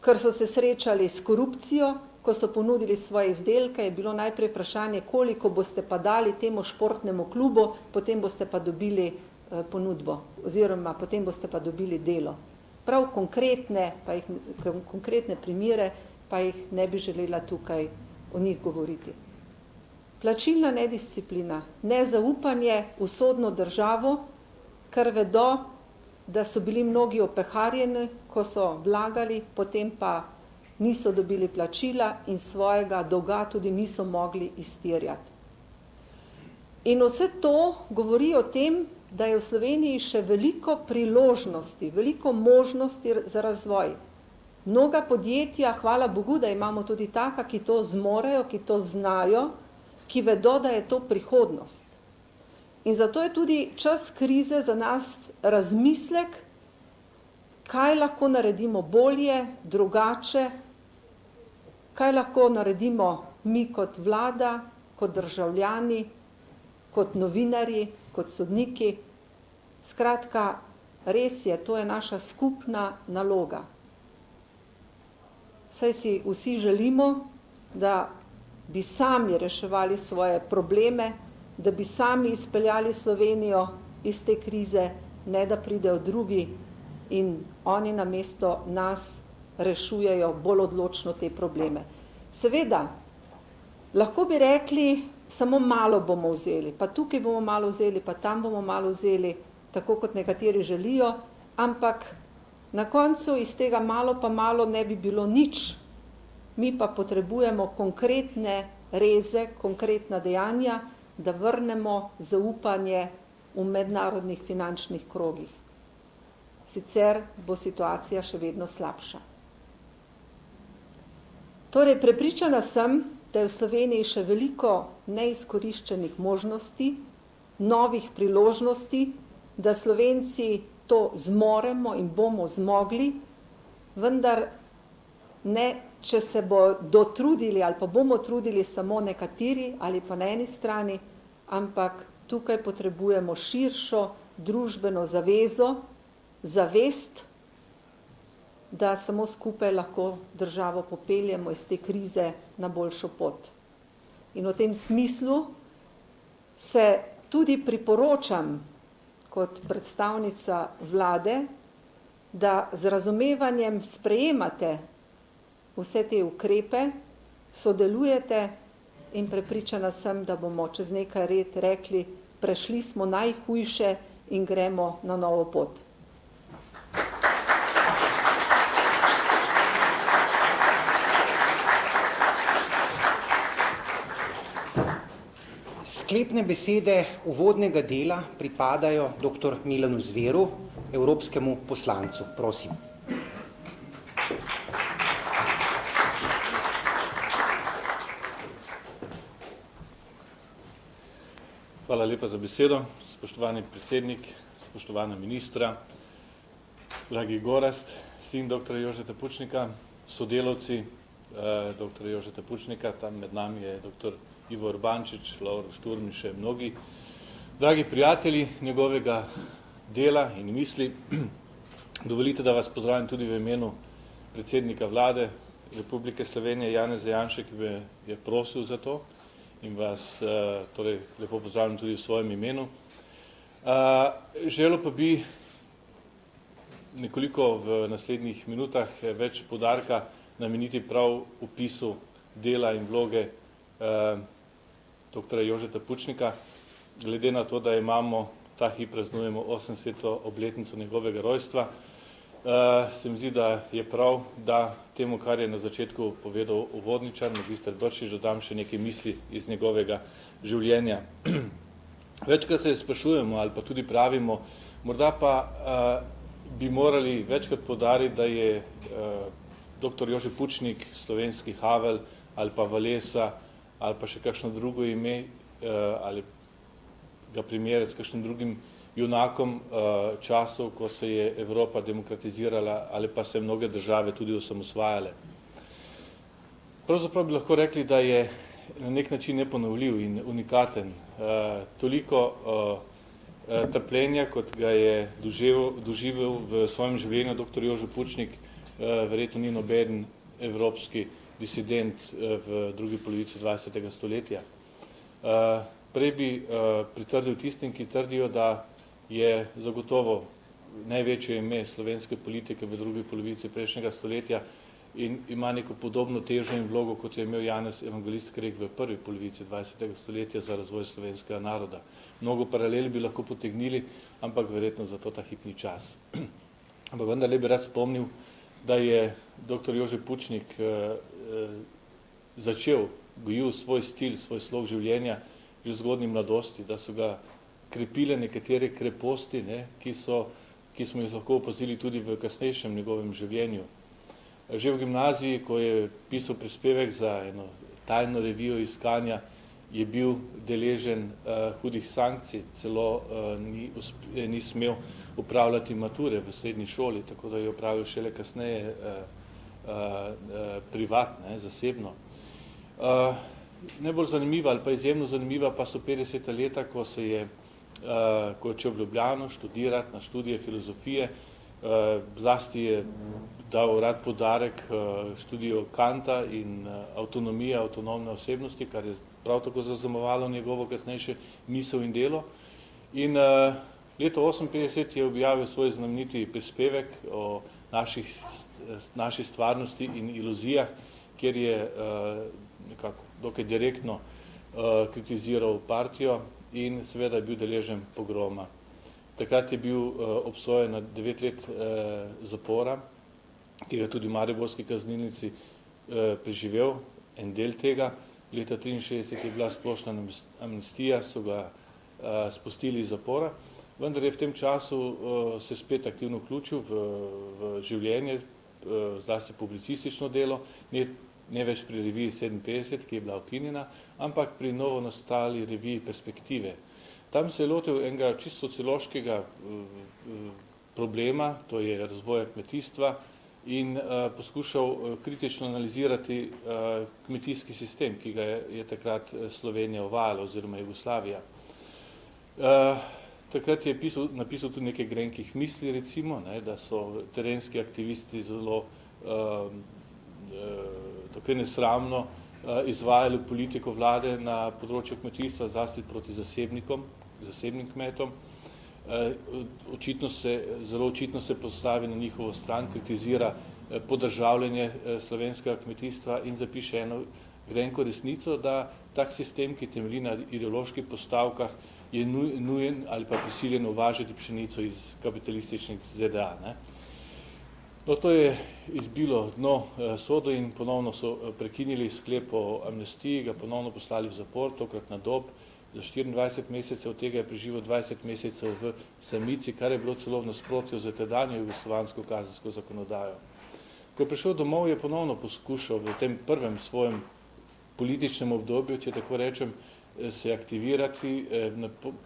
ker so se srečali s korupcijo, ko so ponudili svoje izdelke, je bilo najprej vprašanje, koliko boste pa dali temu športnemu klubu, potem boste pa dobili ponudbo oziroma potem boste pa dobili delo. Prav konkretne primere pa jih ne bi želela tukaj o njih govoriti. Plačilna nedisciplina, nezaupanje v sodno državo, ker vedo, da so bili mnogi opeharjeni, ko so vlagali, potem pa niso dobili plačila in svojega dolga tudi niso mogli izterjati. In vse to govori o tem, da je v Sloveniji še veliko priložnosti, veliko možnosti za razvoj. Mnoga podjetja, hvala Bogu, da imamo tudi taka, ki to zmorejo, ki to znajo, ki vedo, da je to prihodnost. In zato je tudi čas krize za nas razmislek, kaj lahko naredimo bolje, drugače, kaj lahko naredimo mi kot vlada, kot državljani, kot novinarji, kot sodniki. Skratka, res je, to je naša skupna naloga. Saj si vsi želimo, da bi sami reševali svoje probleme, da bi sami izpeljali Slovenijo iz te krize, ne da pridejo drugi in oni namesto nas rešujejo bolj odločno te probleme. Seveda, lahko bi rekli, samo malo bomo vzeli, pa tukaj bomo malo vzeli, pa tam bomo malo vzeli, tako kot nekateri želijo, ampak na koncu iz tega malo pa malo ne bi bilo nič. Mi pa potrebujemo konkretne reze, konkretna dejanja, da vrnemo zaupanje v mednarodnih finančnih krogih. Sicer bo situacija še vedno slabša. Torej, prepričana sem, da je v Sloveniji še veliko neizkoriščenih možnosti, novih priložnosti, da Slovenci to zmoremo in bomo zmogli, vendar ne, če se bo dotrudili ali pa bomo trudili samo nekateri ali pa na eni strani, ampak tukaj potrebujemo širšo družbeno zavezo, zavest, da samo skupaj lahko državo popeljemo iz te krize na boljšo pot. In v tem smislu se tudi priporočam kot predstavnica vlade, da z razumevanjem sprejemate vse te ukrepe, sodelujete in prepričana sem, da bomo čez nekaj let rekli, prešli smo najhujše in gremo na novo pot. Sklepne besede uvodnega dela pripadajo dr. Milanu Zveru, evropskemu poslancu. Prosim. Hvala lepa za besedo, spoštovani predsednik, spoštovana ministra, dragi Gorazd, sin dr. Jožeta Pučnika, sodelavci dr. Jožeta Pučnika, tam med nami je dr. Ivo Urbančič, Lovro Šturm in še mnogi. Dragi prijatelji njegovega dela in misli, dovolite, da vas pozdravim tudi v imenu predsednika vlade Republike Slovenije Janeza Janše, ki me je prosil za to in vas torej lepo pozdravljam tudi v svojem imenu. Želel pa bi nekoliko v naslednjih minutah več poudarka nameniti prav opisu dela in vloge dr. Jožeta Pučnika, glede na to, da imamo ta hip praznujemo 80. obletnico njegovega rojstva, se mi zdi, da je prav, da temu, kar je na začetku povedal uvodničar, magister Brčič, dodam še nekaj misli iz njegovega življenja. Večkrat se sprašujemo ali pa tudi pravimo, morda pa bi morali večkrat poudariti, da je dr. Jože Pučnik, slovenski Havel ali pa Valesa ali pa še kakšno drugo ime ali ga primerjati s kakšnim drugim junakom časov, ko se je Evropa demokratizirala ali pa se mnoge države tudi osamosvajale. Pravzaprav bi lahko rekli, da je na nek način neponovljiv in unikaten. Toliko trpljenja, kot ga je doživel v svojem življenju dr. Jože Pučnik, verjetno ni noben evropski disident v drugi polovici 20. stoletja. Prej bi pritrdil tistim, ki trdijo, da je zagotovo največje ime slovenske politike v drugi polovici prejšnjega stoletja in ima neko podobno težo in vlogo, kot je imel Janez Evangelist Krek v prvi polovici 20. stoletja za razvoj slovenskega naroda. Mnogo paralel bi lahko potegnili, ampak verjetno za to ta hip ni čas. Ampak vendarle bi rad spomnil, da je dr. Jože Pučnik začel gojil svoj stil, svoj slog življenja že v zgodnji mladosti, da so ga krepile nekatere kreposti, ki smo jih lahko opazili tudi v kasnejšem njegovem življenju. Že v gimnaziji, ko je pisal prispevek za eno tajno revijo iskanja, je bil deležen hudih sankcij, celo ni smel upravljati mature v srednji šoli, tako da je upravil šele kasneje privatno, zasebno. Najbolj zanimiva ali pa izjemno zanimiva pa so 50. leta, ko je odšel v Ljubljano študirati na študije filozofije, zlasti je dal rad poudarek študiju Kanta in avtonomne osebnosti, kar je prav tako zaznamovalo njegovo kasnejše misel in delo. In leto 1958 je objavil svoj znameniti prispevek o naši stvarnosti in iluzijah, kjer je nekako dokaj direktno kritiziral partijo in seveda je bil deležen pogroma. Takrat je bil obsojen na 9 let zapora, ki ga tudi v mariborski kaznilnici preživel, en del tega. Leta 1963 je bila splošna amnestija, so ga spustili iz zapora, vendar je v tem času se spet aktivno vključil v življenje, zlasti publicistično delo, ne več pri reviji 57, ki je bila ukinjena, ampak pri novo nastali reviji Perspektive. Tam se je lotil enega čisto sociološkega problema, to je razvoja kmetijstva, in poskušal kritično analizirati kmetijski sistem, ki ga je takrat Slovenija uvajala oziroma Jugoslavija. Takrat je napisal tudi nekaj grenkih misli, recimo, da so terenski aktivisti zelo tako nesramno izvajali politiko vlade na področju kmetijstva, zlasti proti zasebnim kmetom. Zelo očitno se postavi na njihovo stran, kritizira podržavljanje slovenskega kmetijstva in zapiše eno grenko resnico, da tak sistem, ki temelji na ideoloških postavkah, je nujen ali pa prisiljen uvažati pšenico iz kapitalističnih ZDA. No, to je izbilo dno sodo in ponovno so prekinili sklep o amnestiji, ga ponovno poslali v zapor, tokrat na Dob, za 24 mesecev, od tega je preživel 20 mesecev v samici, kar je bilo celo v nasprotju z tedanjo jugoslovansko kazensko zakonodajo. Ko je prišel domov, je ponovno poskušal v tem prvem svojem političnem obdobju, če tako rečem, se aktivirati,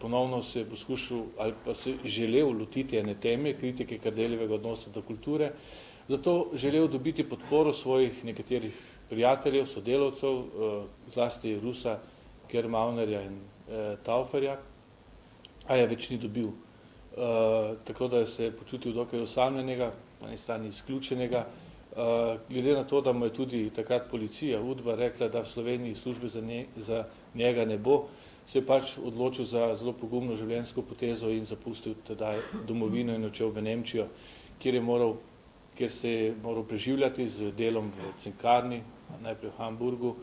ponovno se je poskušal ali pa se želel lotiti ene teme, kritike Kardeljevega odnosa do kulture, zato želel dobiti podporo svojih nekaterih prijateljev, sodelavcev, zlasti Rusa, Kermaunerja in Tauferja, a je več ni dobil. Tako da se je počutil dokaj osamljenega, na eni strani izključenega, glede na to, da mu je tudi takrat policija, Udba, rekla, da v Sloveniji službe za njega ne bo, se je pač odločil za zelo pogumno življenjsko potezo in zapustil tedaj domovino in odšel v Nemčijo, kjer se je moral preživljati z delom v cinkarni, najprej v Hamburgu,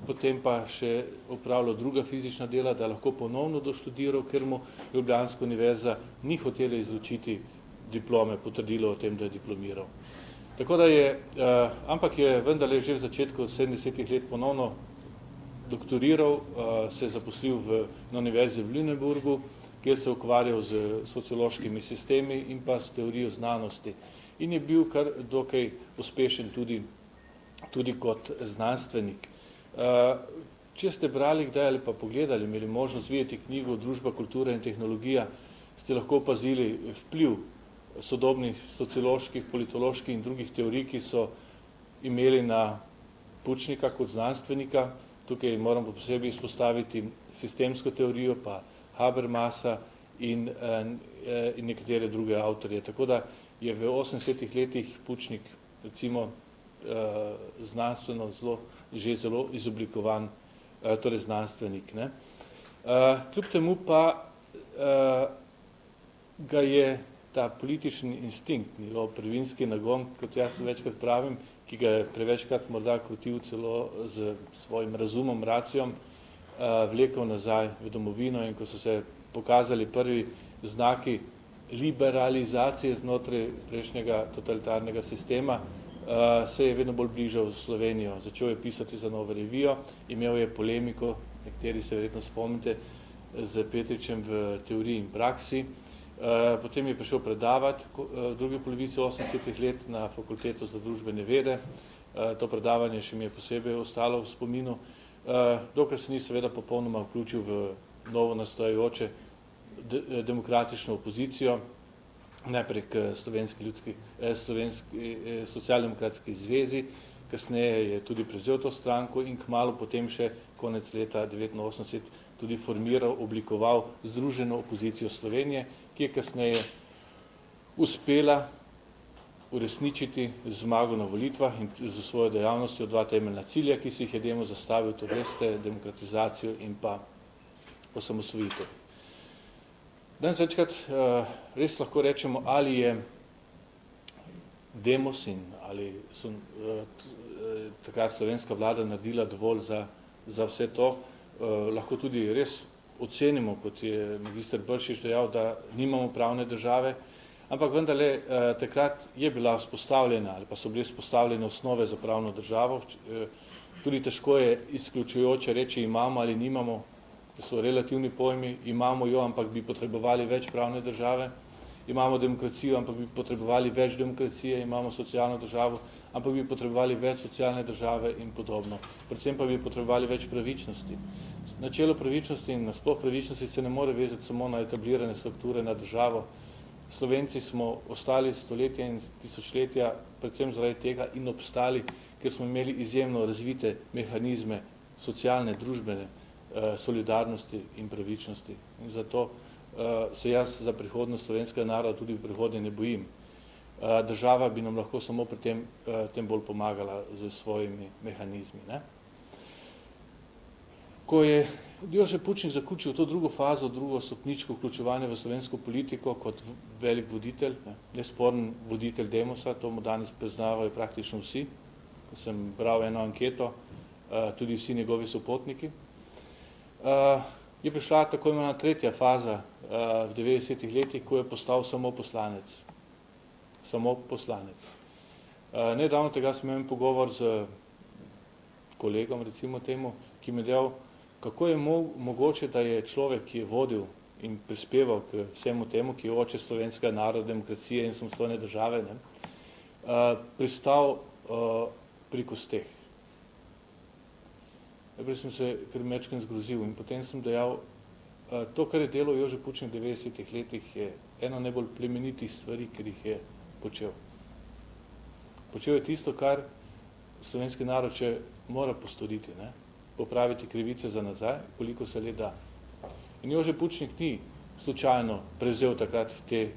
potem pa še opravljal druga fizična dela, da lahko ponovno doštudiral, ker mu Ljubljanska univerza ni hotela izročiti diplome, potrdilo o tem, da je diplomiral. Tako da ampak je vendarle že v začetku 70-ih let ponovno doktoriral, se je zaposlil na univerzi v Lüneburgu, kjer se je ukvarjal z sociološkimi sistemi in pa s teorijo znanosti. In je bil kar dokaj uspešen tudi kot znanstvenik. Če ste brali kdaj ali pa pogledali, imeli možnost videti knjigo Družba, kultura in tehnologija, ste lahko opazili vpliv sodobnih socioloških, politoloških in drugih teorij, ki so imeli na Pučnika kot znanstvenika. Tukaj moramo posebej izpostaviti sistemsko teorijo, pa Habermasa in nekatere druge avtorje. Tako da je v 80-ih letih Pučnik recimo znanstveno že zelo izoblikovan torej znanstvenik. Ne. Kljub temu pa ga je ta politični instinkt, njegov prvinski nagon, kot jaz večkrat pravim, ki ga je prevečkrat morda krotil celo z svojim razumom, racijom, vlekel nazaj v domovino, in ko so se pokazali prvi znaki liberalizacije znotraj prejšnjega totalitarnega sistema, se je vedno bolj bližal Slovenijo. Začel je pisati za Novo revijo, imel je polemiko, nekateri se verjetno spomnite, z Petričem v Teoriji in praksi. Potem je prišel predavati v drugi polovici 80-ih let na Fakulteto za družbene vede. To predavanje še mi je posebej ostalo v spominu, dokler se ni seveda popolnoma vključil v novo nastajajoče demokratično opozicijo, najprej k Slovenski socialdemokratski zvezi, kasneje je tudi prevzel to stranko in kmalu potem še konec leta 1989 tudi formiral, oblikoval Združeno opozicijo Slovenije, ki je kasneje uspela uresničiti zmago na volitvah in z svojo dejavnostjo dva temeljna cilja, ki si jih je Demos zastavil, to veste, demokratizacijo in pa osamosvojitev. Danes večkrat res lahko rečemo, ali je Demos in ali so takrat slovenska vlada naredila dovolj za vse to. Lahko tudi res ocenimo, kot je magister Bršič dejal, da nimamo pravne države, ampak vendarle takrat je bila vzpostavljena ali pa so bile vzpostavljene osnove za pravno državo. Tudi težko je izključujoče reči imamo ali nimamo, to so relativni pojmi, imamo jo, ampak bi potrebovali več pravne države, imamo demokracijo, ampak bi potrebovali več demokracije, imamo socialno državo, ampak bi potrebovali več socialne države in podobno. Predvsem pa bi potrebovali več pravičnosti. Načelo pravičnosti in nasploh pravičnosti se ne more vezati samo na etablirane strukture na državo. Slovenci smo ostali stoletja in tisočletja predvsem zaradi tega in obstali, ker smo imeli izjemno razvite mehanizme socialne, družbene solidarnosti in pravičnosti. In zato se jaz za prihodnost slovenskega naroda tudi v prihodnje ne bojim. Država bi nam lahko samo pri tem bolj pomagala z svojimi mehanizmi. Ne? Ko je Jože Pučnik zaključil to drugo fazo, drugo stopničko vključevanja v slovensko politiko kot velik voditelj, nesporen voditelj Demosa, to mu danes priznavajo praktično vsi, ko sem bral eno anketo, tudi vsi njegovi sopotniki, je prišla tako imena tretja faza v 90-ih letih, ko je postal samo poslanec. Samo poslanec. Nedavno tega sem imel pogovor z kolegom, recimo temu, ki mi je dejal, kako je mogoče, da je človek, ki je vodil in prispeval k vsemu temu, ki je oče slovenskega naroda, demokracije in samostojne države, pristal pri kosteh. Najprej sem se kar mečken zgrozil in potem sem dejal, to, kar je delal Jože Pučnik v 90-ih letih, je eno najbolj plemenitih stvari, ker jih je počel. Počel je tisto, kar slovenski narod še mora postoriti, ne? Popraviti krivice za nazaj, koliko se le da. In Jože Pučnik ni slučajno prevzel takrat te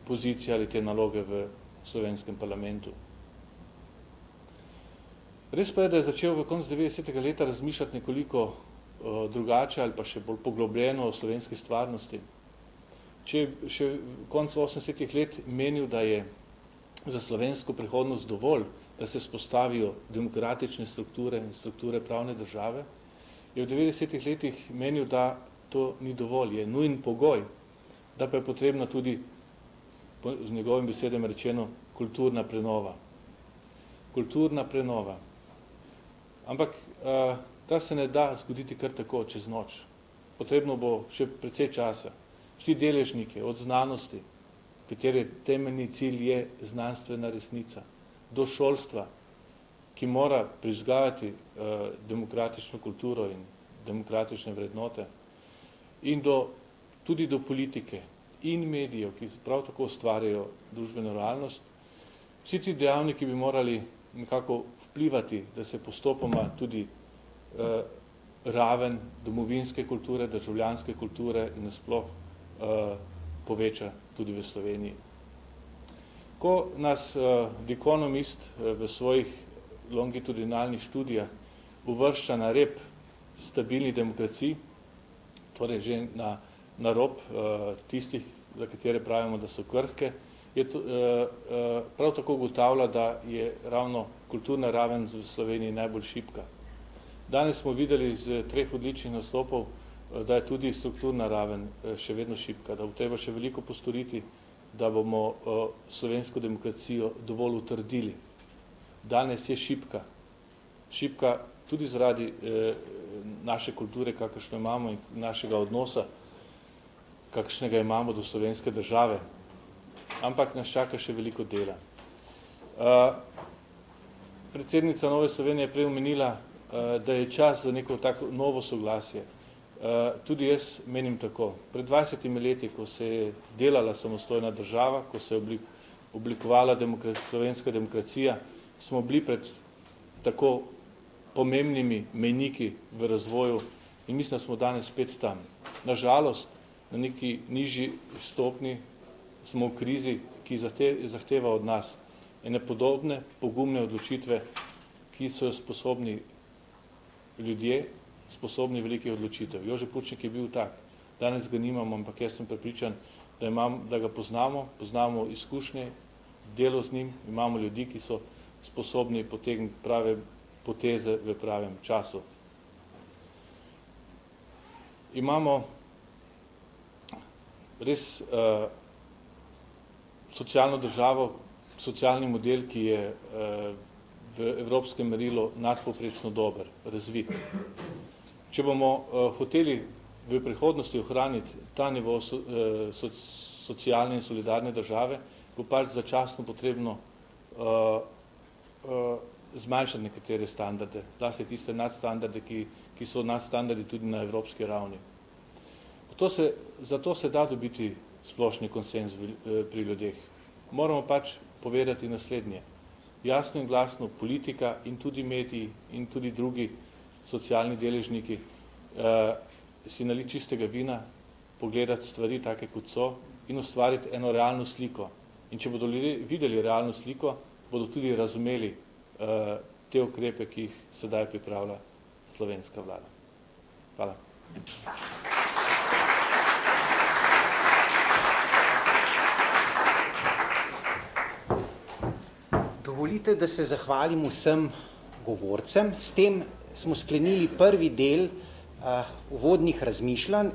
pozicije ali te naloge v slovenskem parlamentu. Res pa je, da je začel v koncu 90. leta razmišljati nekoliko drugače ali pa še bolj poglobljeno o slovenski stvarnosti. Če je še v koncu 80. let menil, da je za slovensko prihodnost dovolj, da se spostavijo demokratične strukture in strukture pravne države, je v 90. letih menil, da to ni dovolj, je nujen pogoj, da pa je potrebna tudi, z njegovim besedem rečeno, kulturna prenova. Kulturna prenova. Ampak ta se ne da zgoditi kar tako, čez noč. Potrebno bo še precej časa. Vsi deležniki, od znanosti, katere temeljni cilj je znanstvena resnica, do šolstva, ki mora prizgajati demokratično kulturo in demokratične vrednote, in tudi do politike in medijev, ki prav tako ustvarjajo družbeno realnost. Vsi ti dejavniki bi morali nekako vplivati, da se postopoma tudi raven domovinske kulture, državljanske kulture in nasploh poveča tudi v Sloveniji. Ko nas The Economist v svojih longitudinalnih študijah uvršča na rep stabilnih demokracij, torej že na rob tistih, za katere pravimo, da so krhke, je to, prav tako ugotavlja, da je ravno kulturna raven v Sloveniji najbolj šibka. Danes smo videli iz 3 odličnih nastopov, da je tudi strukturna raven še vedno šibka, da bo treba še veliko postoriti, da bomo slovensko demokracijo dovolj utrdili. Danes je šibka. Šibka tudi zaradi naše kulture, kakršno imamo, in našega odnosa, kakšnega imamo do slovenske države. Ampak nas čaka še veliko dela. Predsednica Nove Slovenije je prej omenila, da je čas za neko tako novo soglasje. Tudi jaz menim tako. Pred 20 leti, ko se je delala samostojna država, ko se je oblikovala slovenska demokracija, smo bili pred tako pomembnimi mejniki v razvoju in mislim, da smo danes spet tam. Nažalost, na neki nižji stopni smo v krizi, ki zahteva od nas ene podobne, pogumne odločitve, ki so jo sposobni ljudje, sposobni velikih odločitev. Jože Pučnik je bil tak. Danes ga nimamo, ampak jaz sem prepričan, da ga poznamo izkušnje, delo z njim, imamo ljudi, ki so sposobni potegniti prave poteze v pravem času. Imamo res socialno državo, socialni model, ki je v evropskem merilu nadpovprečno dober, razvit. Če bomo hoteli v prihodnosti ohraniti ta nivo socialne in solidarne države, bo pač začasno potrebno zmanjšati nekatere standarde, zlasti tiste nadstandarde, ki so nadstandardi tudi na evropski ravni. Zato se da dobiti splošni konsens pri ljudeh. Moramo pač povedati naslednje. Jasno in glasno politika in tudi mediji in tudi drugi socialni deležniki si naliti čistega vina, pogledati stvari take, kot so, in ustvariti eno realno sliko. In če bodo ljudje videli realno sliko, bodo tudi razumeli te ukrepe, ki jih sedaj pripravlja slovenska vlada. Hvala. Dovolite, da se zahvalim vsem govorcem. S tem smo sklenili prvi del uvodnih razmišljanj.